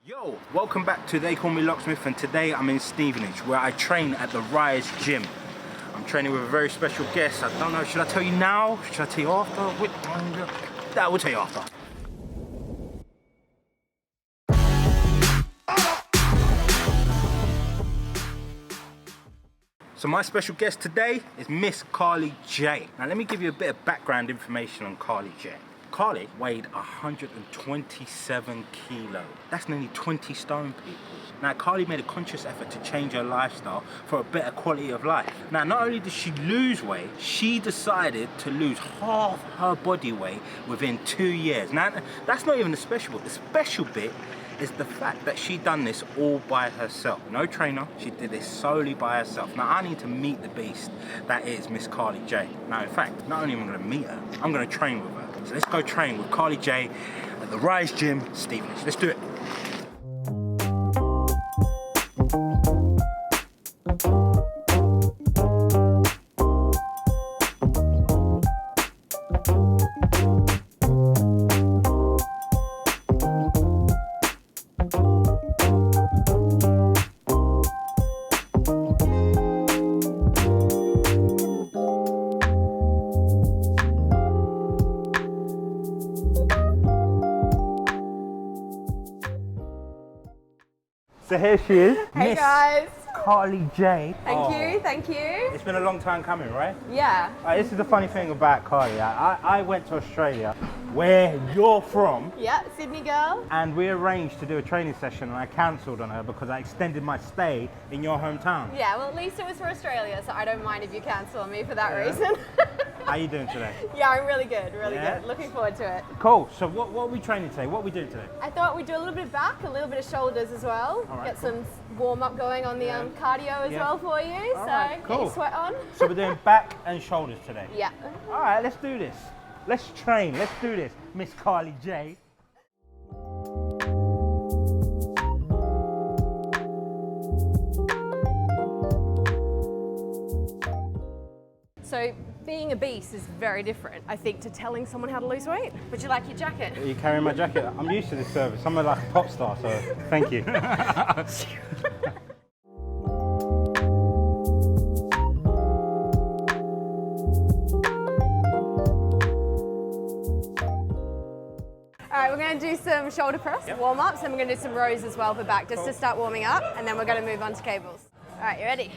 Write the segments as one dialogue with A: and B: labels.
A: Yo, welcome back to They Call Me Locksmith, and today I'm in Stevenage where I train at the Rise Gym. I'm training with a very special guest. I don't know, should I tell you now? Should I tell you after? That will tell you after. So my special guest today is Miss Carli Jay. Now let me give you a bit of background information on Carli Jay. Carli weighed 127 kilos. That's nearly 20 stone, people. Now, Carli made a conscious effort to change her lifestyle for a better quality of life. Now, not only did she lose weight, she decided to lose half her body weight within 2 years. Now, that's not even the special bit. The special bit is the fact that she done this all by herself. No trainer, she did this solely by herself. Now, I need to meet the beast that is Miss Carli Jay. Now, in fact, not only am I gonna meet her, I'm gonna train with her. So let's go train with Carli Jay at the Rise Gym, Stevenage. Let's do it. So here she is.
B: Hey
A: Miss
B: guys.
A: Carli Jay.
B: Thank you.
A: It's been a long time coming, right?
B: Yeah.
A: This is the funny thing about Carli. I went to Australia, where you're from.
B: Yeah, Sydney girl.
A: And we arranged to do a training session, and I cancelled on her because I extended my stay in your hometown.
B: Yeah, well at least it was for Australia, so I don't mind if you cancel on me for that reason.
A: How you doing today?
B: Yeah, I'm really good, really
A: Yeah?
B: good. Looking forward to it.
A: Cool. So what are we training today? What are we doing today?
B: I thought we'd do a little bit of back, a little bit of shoulders as well.
A: All right,
B: Get
A: cool.
B: some warm up going on the cardio as well for you.
A: All
B: So
A: right,
B: get
A: cool.
B: your sweat on.
A: So we're doing back and shoulders today.
B: Yeah.
A: All right, let's do this. Let's train. Let's do this, Miss Carli Jay.
B: So being a beast is very different, I think, to telling someone how to lose weight. Would you like your jacket?
A: Are you carrying my jacket? I'm used to this service. I'm like a pop star, so thank you.
B: All right, we're going to do some shoulder press warm-ups, and we're going to do some rows as well for back, just to start warming up, and then we're going to move on to cables. All right, you ready?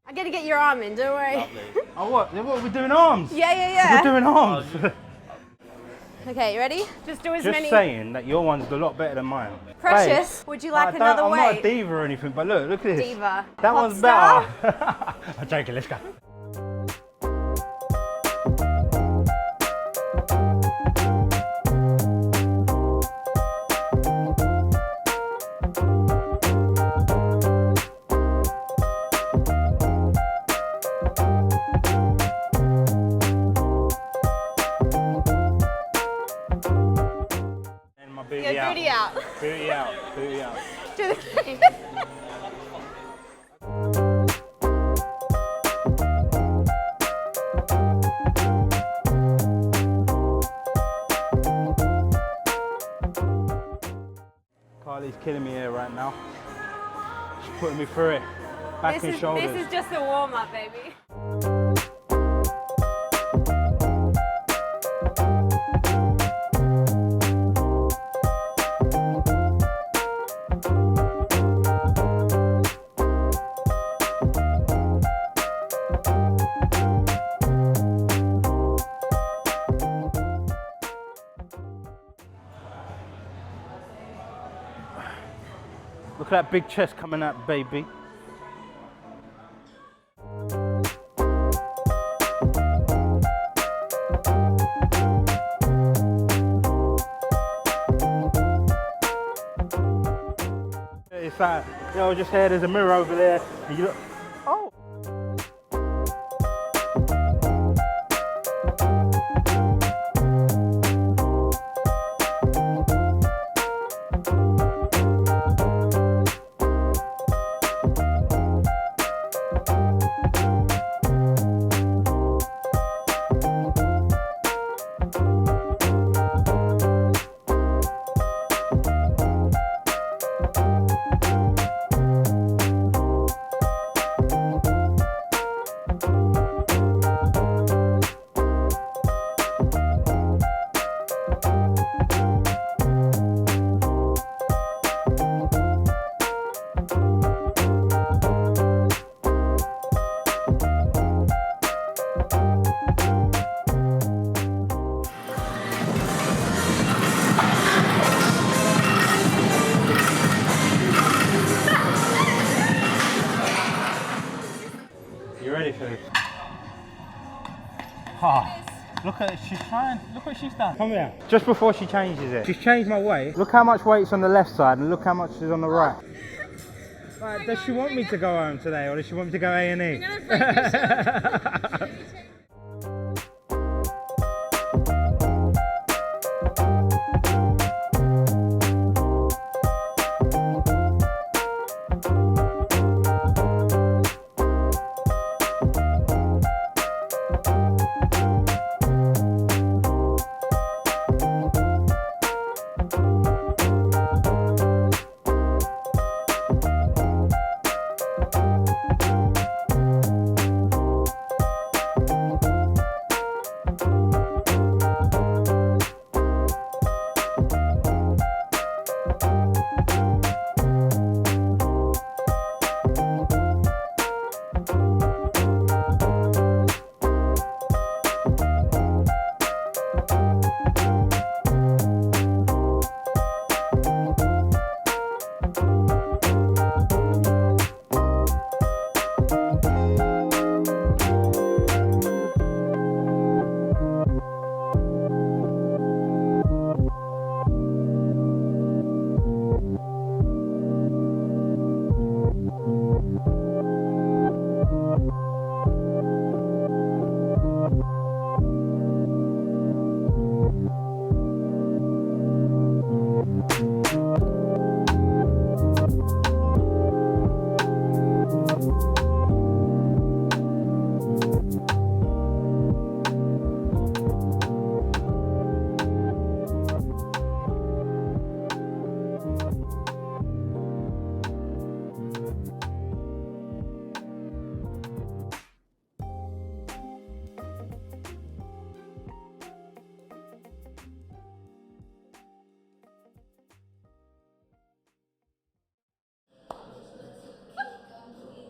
B: I got to get your arm in, don't worry.
A: Oh, what? We're doing arms?
B: Yeah.
A: We're doing arms.
B: Okay, you ready? Just do as
A: Just
B: many.
A: saying that your one's a lot better than mine.
B: Precious,
A: Babe,
B: would you like
A: I'm
B: another
A: not a
B: weight?
A: diva or anything, but look at this.
B: Diva.
A: That
B: Pop
A: one's
B: star?
A: better. I'm joking, let's go.
B: Booty out.
A: Booty out, booty out.
B: Do the thing.
A: Carli's killing me here right now. She's putting me through it. Back and shoulders.
B: This is just a warm-up, baby.
A: Look at that big chest coming out, baby. like, you know, just here, there's a mirror over there, and you look, oh. You ready for this? Oh, look at it, she's trying, look what she's done. Come here. Just before she changes it, she's changed my weight. Look how much weight's on the left side and look how much is on the right. Right, does she want me to go home today or does she want me to go A&E?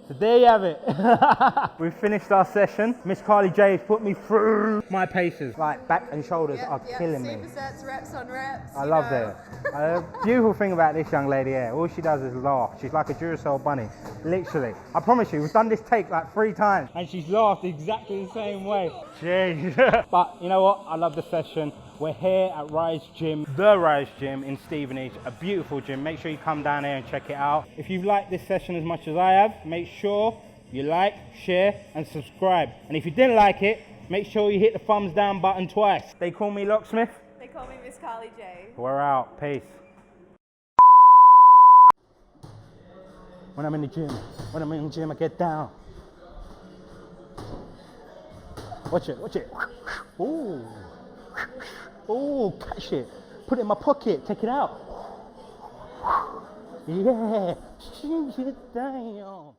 A: So there you have it. We've finished our session. Miss Carli Jay has put me through my paces. Like back and shoulders are killing me.
B: Supersets, reps on reps.
A: I love that. Beautiful thing about this young lady here, all she does is laugh. She's like a Duracell bunny, literally. I promise you, we've done this take like 3 times and she's laughed exactly the same way. Jeez. But you know what? I love the session. We're here at Rise Gym, the Rise Gym in Stevenage, a beautiful gym. Make sure you come down here and check it out. If you've liked this session as much as I have, make sure you like, share and subscribe. And if you didn't like it, make sure you hit the thumbs down button twice. They call me Locksmith.
B: They call me Miss Carli Jay.
A: We're out. Peace. When I'm in the gym, I get down. Watch it, watch it. Ooh. Oh, catch it. Put it in my pocket. Take it out. Yeah. Shoot it down.